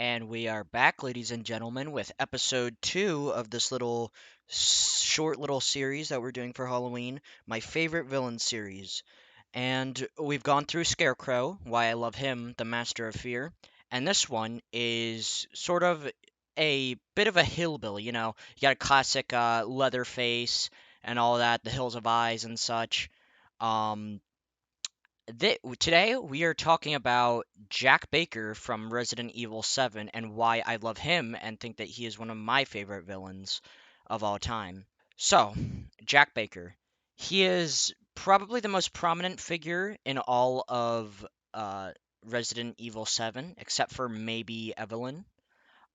And we are back, ladies and gentlemen, with episode 2 of this short little series that we're doing for Halloween, my favorite villain series. And we've gone through Scarecrow, why I love him, the Master of Fear. And this one is sort of a bit of a hillbilly, You got a classic leather face and all that, the hills of eyes and such. Um, Today we are talking about Jack Baker from Resident Evil 7 and why I love him and think that he is one of my favorite villains of all time. So, Jack Baker. He is probably the most prominent figure in all of Resident Evil 7, except for maybe Evelyn.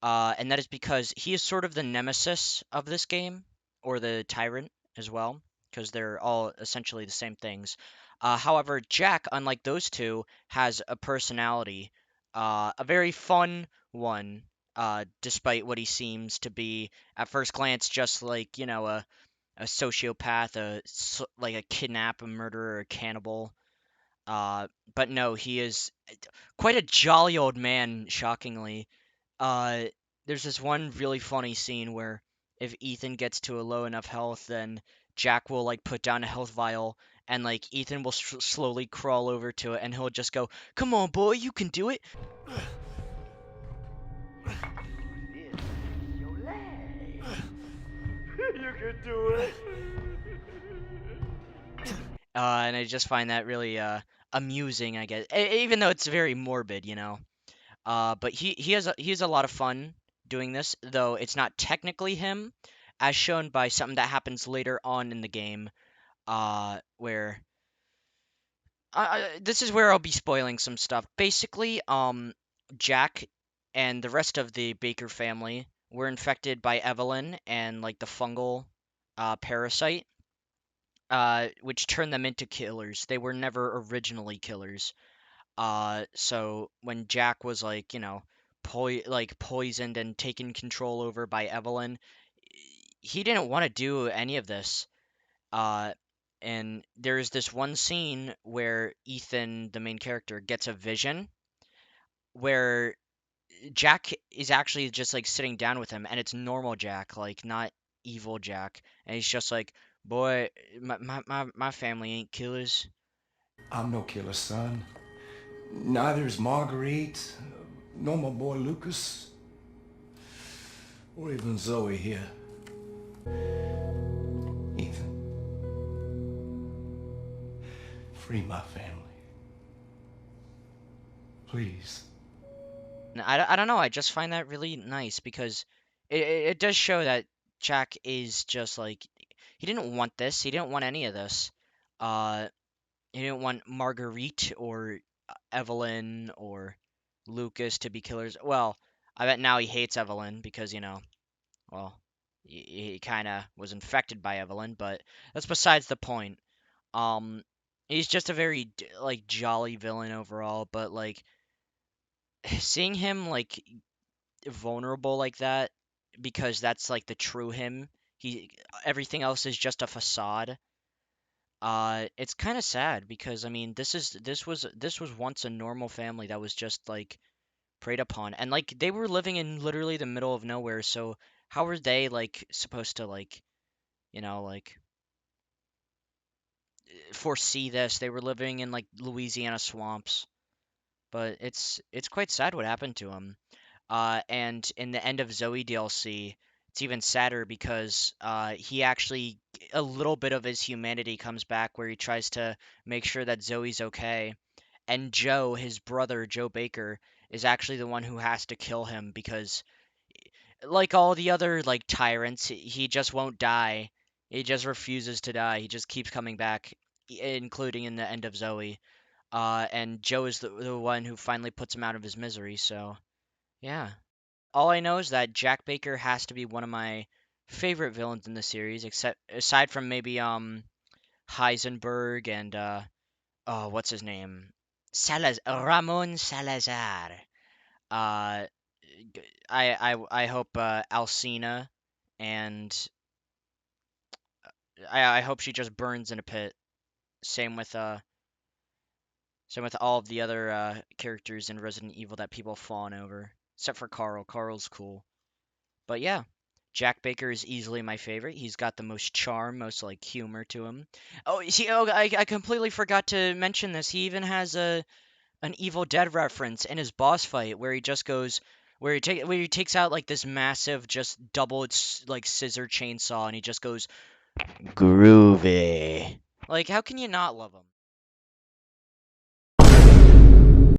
And that is because he is sort of the nemesis of this game, or the tyrant as well, because they're all essentially the same things. However, Jack, unlike those two, has a personality, a very fun one, despite what he seems to be at first glance, just like a sociopath, like a kidnapper, a murderer, a cannibal. But no, he is quite a jolly old man, shockingly. uh, there's this one really funny scene where if Ethan gets to a low enough health, then Jack will like put down a health vial, and like Ethan will slowly crawl over to it, and he'll just go, "Come on, boy, you can do it." This is your leg. You can do it. And I just find that really amusing, I guess, even though it's very morbid, you know. But he has a lot of fun doing this, though it's not technically him, as shown by something that happens later on in the game, where this is where I'll be spoiling some stuff. Basically, Jack and the rest of the Baker family were infected by Evelyn and like the fungal parasite, which turned them into killers. They were never originally killers. So when Jack was like, poisoned and taken control over by Evelyn, he didn't want to do any of this. Uh, and there's this one scene where Ethan, the main character, gets a vision where Jack is actually just like sitting down with him, and it's normal Jack, like not evil Jack, and he's just like, "Boy, my family ain't killers." I'm no killer, son. Neither is Marguerite, nor my boy Lucas, or even Zoe here. Ethan, free my family. Please. And I don't know. I just find that really nice because it does show that Jack is just like he didn't want this. He didn't want any of this. Uh, he didn't want Marguerite or Evelyn or Lucas to be killers. Well, I bet now he hates Evelyn because well, he kind of was infected by Evelyn, but that's besides the point. Um, he's just a very like jolly villain overall, but like seeing him like vulnerable like that because that's like the true him. He Everything else is just a facade. It's kind of sad because I mean this was once a normal family that was just like preyed upon, and like they were living in literally the middle of nowhere. So how were they like supposed to like like foresee this? They were living in like Louisiana swamps, but it's quite sad what happened to them. And in the end of Zoe DLC, it's even sadder because he actually a little bit of his humanity comes back where he tries to make sure that Zoe's okay. And Joe, his brother, Joe Baker, is actually the one who has to kill him because, like all the other like tyrants, he just won't die. He just refuses to die. He just keeps coming back, including in the end of Zoe. And Joe is the one who finally puts him out of his misery. So yeah. All I know is that Jack Baker has to be one of my favorite villains in the series, except aside from maybe Heisenberg and oh, what's his name? Ramon Salazar. Uh I hope Alcina, and I hope she just burns in a pit. Same with uh same with all of the other characters in Resident Evil that people fawn over. except for Carl. Carl's cool. But yeah, Jack Baker is easily my favorite. He's got the most charm, most like humor to him. Oh, see, oh, I completely forgot to mention this. He even has a an Evil Dead reference in his boss fight where he just goes where he takes out like this massive just double like scissor chainsaw and he just goes groovy. Like how can you not love him?